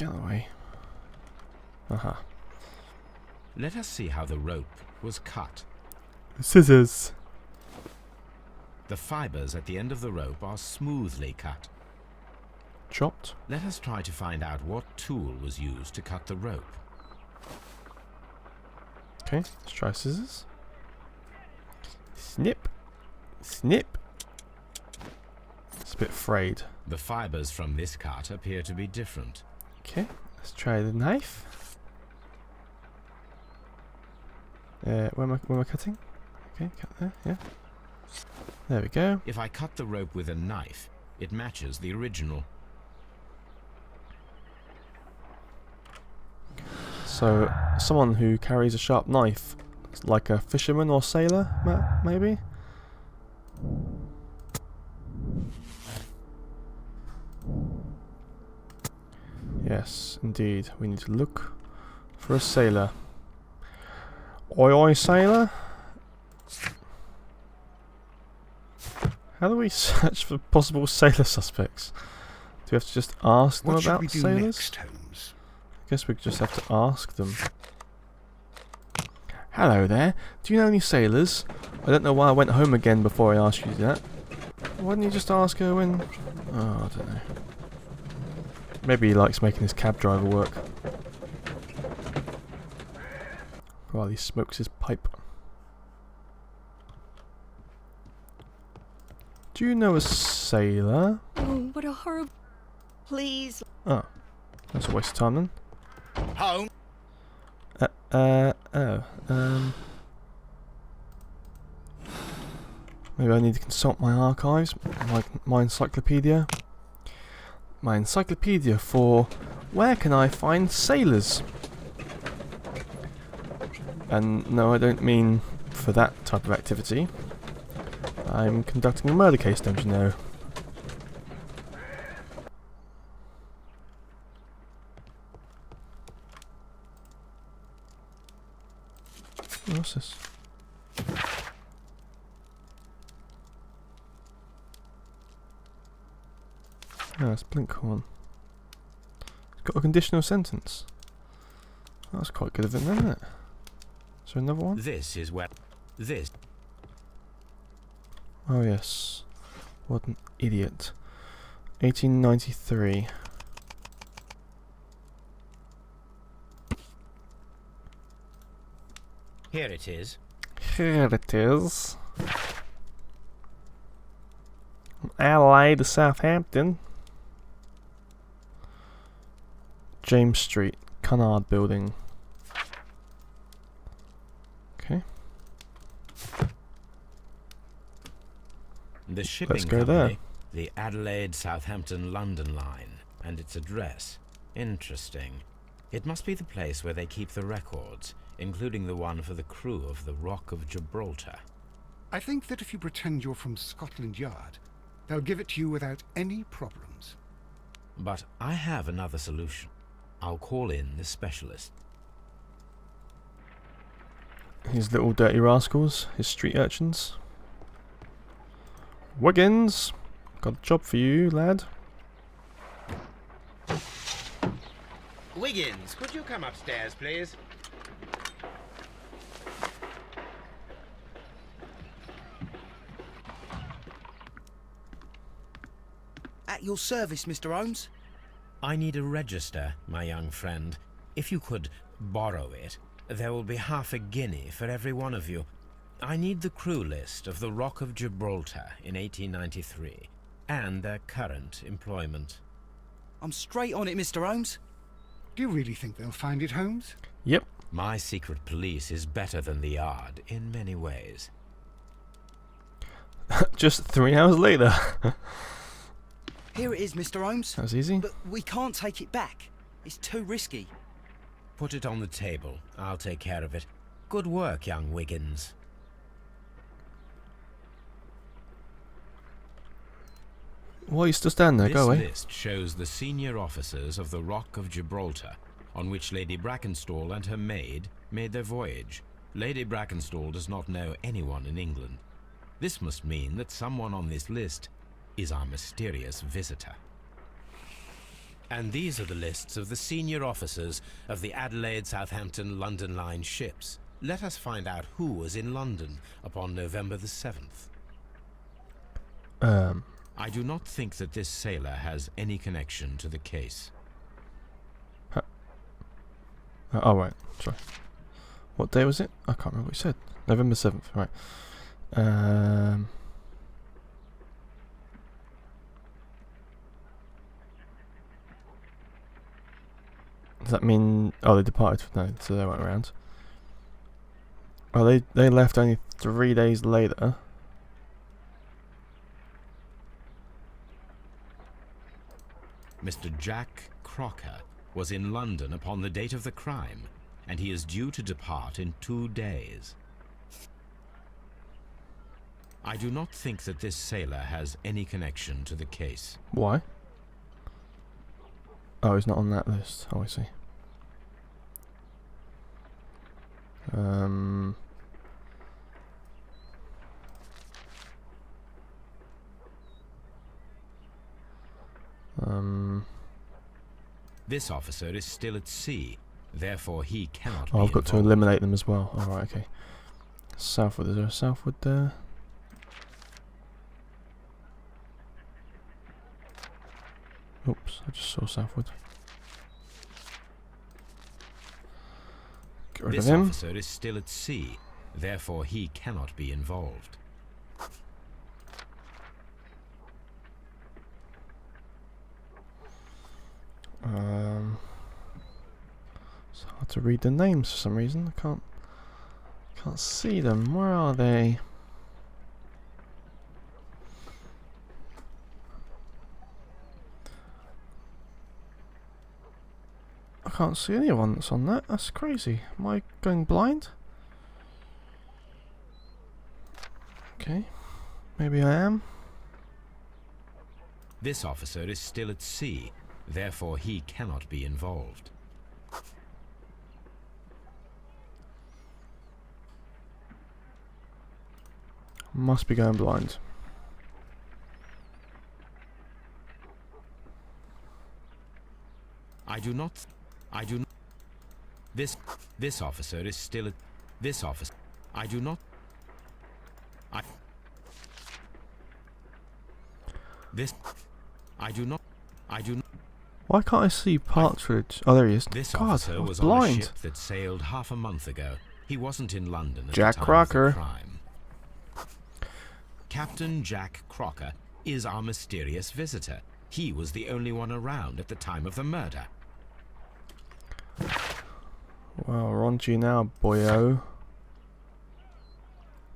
Get away. Aha. Let us see how the rope was cut. Scissors. The fibers at the end of the rope are smoothly cut. Chopped. Let us try to find out what tool was used to cut the rope. Okay, let's try scissors. Snip. Snip. It's a bit frayed. The fibers from this cut appear to be different. Okay, let's try the knife. Where am I cutting? Okay, cut there, yeah. There we go. If I cut the rope with a knife, it matches the original. So, someone who carries a sharp knife, like a fisherman or sailor, maybe? Yes, indeed. We need to look for a sailor. Oi oi sailor? How do we search for possible sailor suspects? Do we have to just ask them about sailors? Next, Holmes? I guess we just have to ask them. Hello there. Do you know any sailors? I don't know why I went home again before I asked you that. Why didn't you just ask her when... Oh, I don't know. Maybe he likes making his cab driver work. While he smokes his pipe. Do you know a sailor? Oh, what a horrible... Please. Oh. That's a waste of time then. Home. Maybe I need to consult my archives, my encyclopedia. My encyclopedia for where can I find sailors? And no, I don't mean for that type of activity. I'm conducting a murder case, don't you know? What's this? Oh, it's Blinkhorn. It's got a conditional sentence. That's quite good of him, isn't it? Is there another one? This is where... This... Oh yes. What an idiot. 1893. Here it is. Here it is. From Adelaide to Southampton. James Street, Cunard Building. Okay. The shipping Let's go company, there. the Adelaide, Southampton, London line, and its address. Interesting. It must be the place where they keep the records, including the one for the crew of the Rock of Gibraltar. I think that if you pretend you're from Scotland Yard, they'll give it to you without any problems. But I have another solution. I'll call in the specialist. His little dirty rascals, his street urchins. Wiggins! Got a job for you, lad. Wiggins, could you come upstairs, please? At your service, Mr. Holmes. I need a register, my young friend. If you could borrow it, there will be half a guinea for every one of you. I need the crew list of the Rock of Gibraltar in 1893, and their current employment. I'm straight on it, Mr. Holmes. Do you really think they'll find it, Holmes? Yep. My secret police is better than the Yard in many ways. Just 3 hours later. Here it is, Mr. Holmes. That was easy. But we can't take it back. It's too risky. Put it on the table. I'll take care of it. Good work, young Wiggins. Why are you still standing there? This Go away. list shows the senior officers of the Rock of Gibraltar, on which Lady Brackenstall and her maid made their voyage. Lady Brackenstall does not know anyone in England. This must mean that someone on this list is our mysterious visitor. And these are the lists of the senior officers of the Adelaide, Southampton, London Line ships. Let us find out who was in London upon November the 7th. I I do not think that this sailor has any connection to the case. oh, right. Sorry. What day was it? I can't remember what you said. November 7th, right. Does that mean... Oh, they departed. No, so they weren't around. Well, they left only 3 days later. Mr. Jack Crocker was in London upon the date of the crime, and he is due to depart in 2 days. I do not think that this sailor has any connection to the case. Why? Oh, he's not on that list. Oh, I see. This officer is still at sea, therefore he cannot be Oh, I've got to involved. eliminate them as well. Alright, okay. Southwood, is there a Southwood there? Oops, I just saw Southwood. Get rid This of him. officer is still at sea, therefore he cannot be involved. It's hard to read the names for some reason. I can't see them. Where are they? I can't see anyone that's on that. That's crazy. Am I going blind? Okay. Maybe I am. This officer is still at sea, therefore he cannot be involved. Must be going blind. I do not. This officer is still at. This officer. I do not. This. I do not. Why can't I see Partridge? Oh, there he is. This God, officer I was was on a blind. ship that sailed half a month ago. He wasn't in London at Jack the time Crocker. of the crime. Captain Jack Crocker is our mysterious visitor. He was the only one around at the time of the murder. Well, we're on to you now, boyo.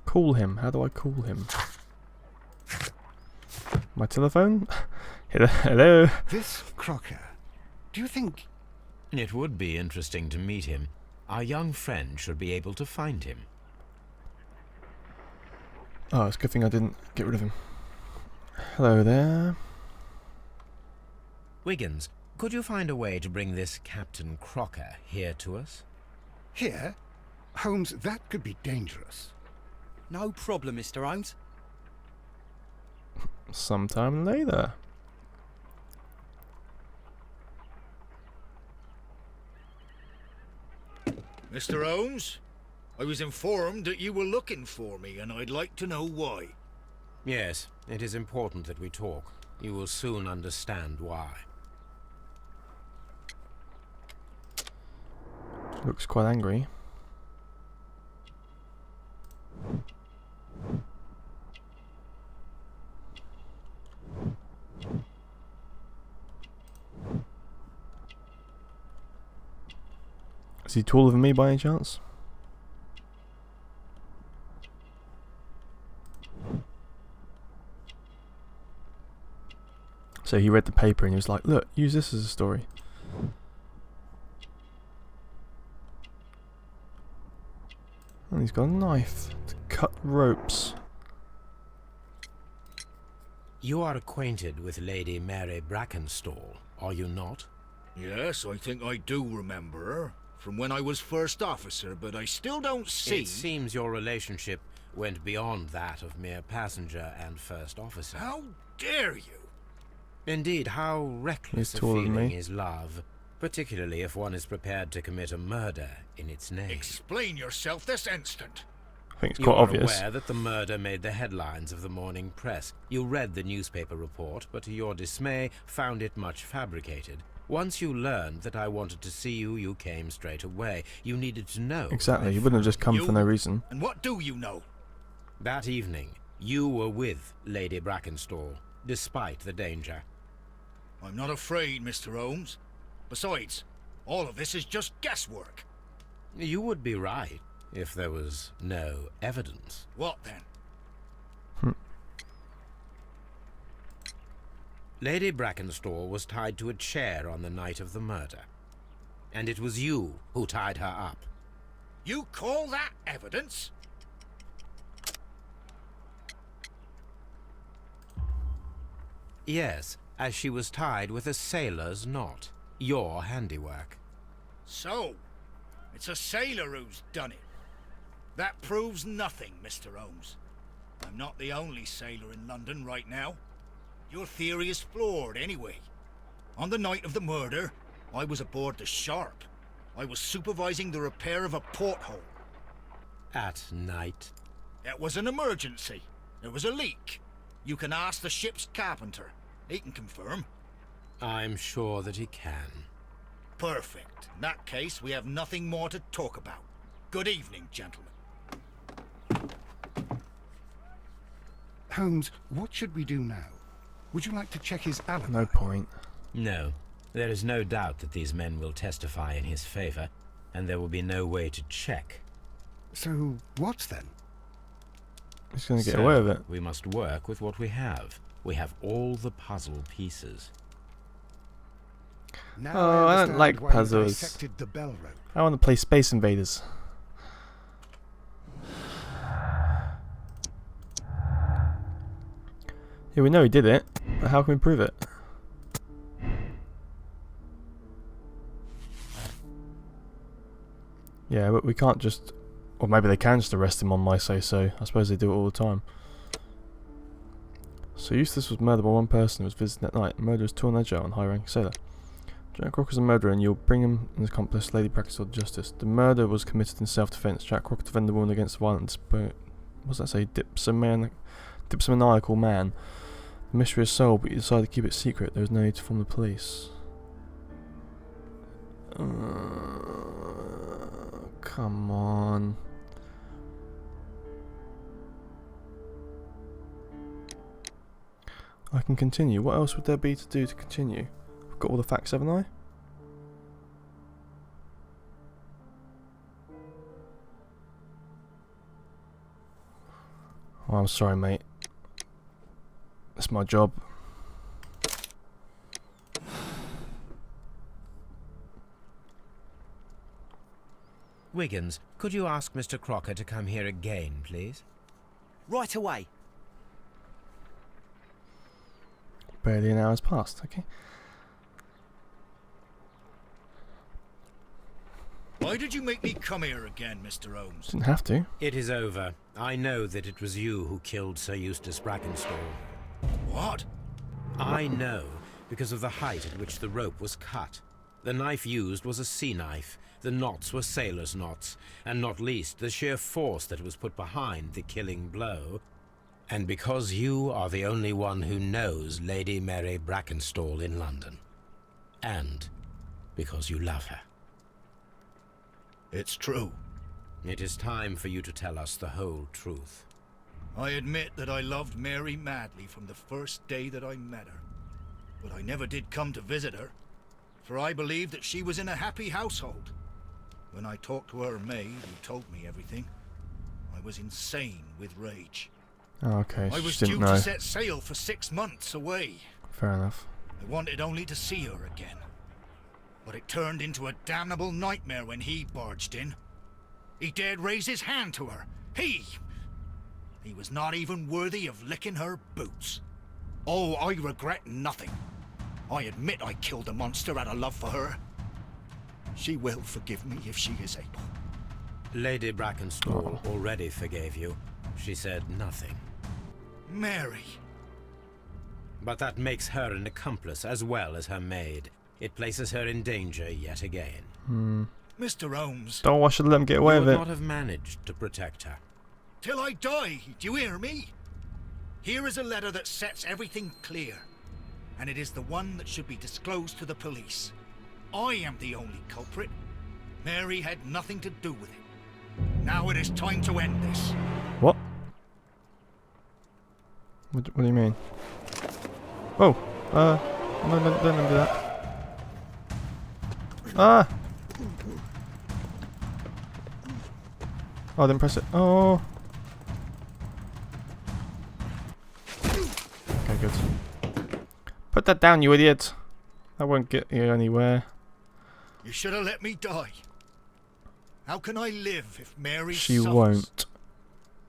Call him. How do I call him? My telephone? Hello? This Crocker, do you think... It would be interesting to meet him. Our young friend should be able to find him. Oh, it's a good thing I didn't get rid of him. Hello there. Wiggins, could you find a way to bring this Captain Crocker here to us? Here? Holmes, that could be dangerous. No problem, Mr. Holmes. Sometime later. Mr. Holmes, I was informed that you were looking for me, and I'd like to know why. Yes, it is important that we talk. You will soon understand why. Looks quite angry. Is he taller than me by any chance? So he read the paper and he was like, look, use this as a story. And he's got a knife to cut ropes. You are acquainted with Lady Mary Brackenstall, are you not? Yes, I think I do remember her, from when I was first officer, but I still don't see... It seems your relationship went beyond that of mere passenger and first officer. How dare you? Indeed, how reckless He's a taller than feeling me. is love, particularly if one is prepared to commit a murder in its name. Explain yourself this instant. I think it's You quite are obvious. aware that the murder made the headlines of the morning press. You read the newspaper report, but to your dismay, found it much fabricated. Once you learned that I wanted to see you, you came straight away. You needed to know. Exactly, I you wouldn't have just come You- for no reason. And what do you know? That evening, you were with Lady Brackenstall, despite the danger. I'm not afraid, Mr. Holmes. Besides, all of this is just guesswork. You would be right if there was no evidence. What then? Lady Brackenstall was tied to a chair on the night of the murder. And it was you who tied her up. You call that evidence? Yes, as she was tied with a sailor's knot. Your handiwork. So, it's a sailor who's done it. That proves nothing, Mr. Holmes. I'm not the only sailor in London right now. Your theory is flawed anyway. On the night of the murder, I was aboard the Sharp. I was supervising the repair of a porthole. At night. It was an emergency. There was a leak. You can ask the ship's carpenter. He can confirm. I'm sure that he can. Perfect. In that case, we have nothing more to talk about. Good evening, gentlemen. Holmes, what should we do now? Would you like to check his alibi? No point. No. There is no doubt that these men will testify in his favor, and there will be no way to check. So, what then? He's going to get So, away with it. we must work with what we have. We have all the puzzle pieces. Now Oh, I don't understand like why you puzzles. dissected the bell rope. I want to play Space Invaders. Yeah, we know he did it, but how can we prove it? Yeah, but we can't just... Or maybe they can just arrest him on my say-so. I suppose they do it all the time. So Eustace was murdered by one person who was visiting that night. The murderer was too unagile and high-ranking sailor. Jack Crocker is a murderer and you'll bring him and his accomplice, Lady Brackenstall, to justice. The murder was committed in self-defence. Jack Crocker defended the woman against violence, but... What does that say? Dipsomaniacal man. The mystery is solved, but you decided to keep it secret. There is no need to inform the police. Come on. I can continue. What else would there be to do to continue? I've got all the facts, haven't I? Oh, I'm sorry, mate. It's my job. Wiggins, could you ask Mr. Crocker to come here again, please? Right away. Barely an hour's passed, okay. Why did you make me come here again, Mr. Holmes? Didn't have to. It is over. I know that it was you who killed Sir Eustace Brackenstall. What? I know because of the height at which the rope was cut. The knife used was a sea knife. The knots were sailor's knots, and not least the sheer force that was put behind the killing blow. And because you are the only one who knows Lady Mary Brackenstall in London. And because you love her. It's true. It is time for you to tell us the whole truth. I admit that I loved Mary madly from the first day that I met her. But I never did come to visit her, for I believed that she was in a happy household. When I talked to her maid, who told me everything, I was insane with rage. Oh, okay, I she was didn't due know. to set sail for 6 months away. Fair enough. I wanted only to see her again. But it turned into a damnable nightmare when he barged in. He dared raise his hand to her. He was not even worthy of licking her boots. Oh, I regret nothing. I admit I killed the monster out of love for her. She will forgive me if she is able. Lady Brackenstall already forgave you. She said nothing. Mary. but that makes her an accomplice as well as her maid. It places her in danger yet again. Mr. Holmes, Oh, I should let him get away You with would it. not have managed to protect her. till I die, do you hear me? Here is a letter that sets everything clear, and it is the one that should be disclosed to the police. I am the only culprit. Mary had nothing to do with it. Now it is time to end this. What? What do you mean? Oh, no, don't do that. Ah! Oh, I didn't press it. Oh! Okay, good. Put that down, you idiot! That won't get you anywhere. You should have let me die. How can I live if Mary She suffers? won't.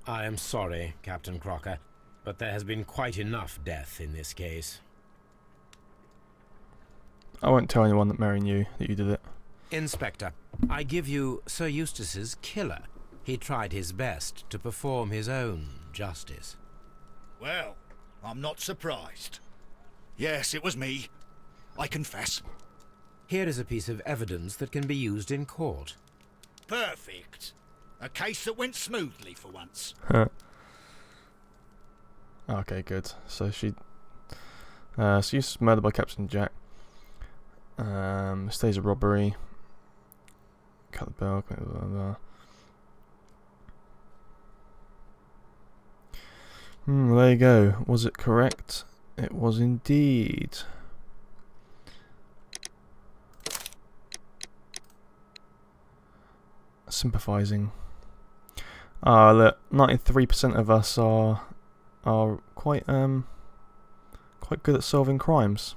I am sorry, Captain Crocker, but there has been quite enough death in this case. I won't tell anyone that Mary knew that you did it. Inspector, I give you Sir Eustace's killer. He tried his best to perform his own justice. Well, I'm not surprised. Yes, it was me. I confess. Here is a piece of evidence that can be used in court. Perfect. A case that went smoothly for once. Okay, good. So she's murdered by Captain Jack. Stage of robbery. Cut the bell. Blah, blah, blah. There you go. Was it correct? It was indeed. Sympathising. Ah, look, 93% of us are quite good at solving crimes.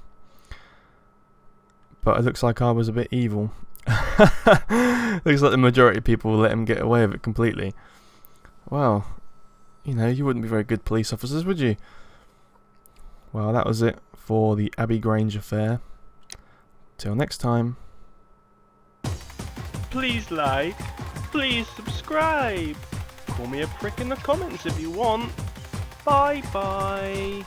But it looks like I was a bit evil. Looks like the majority of people let him get away with it completely. Well, you know, you wouldn't be very good police officers, would you? Well, that was it for the Abbey Grange affair. Till next time. Please like, please subscribe. Call me a prick in the comments if you want. Bye bye.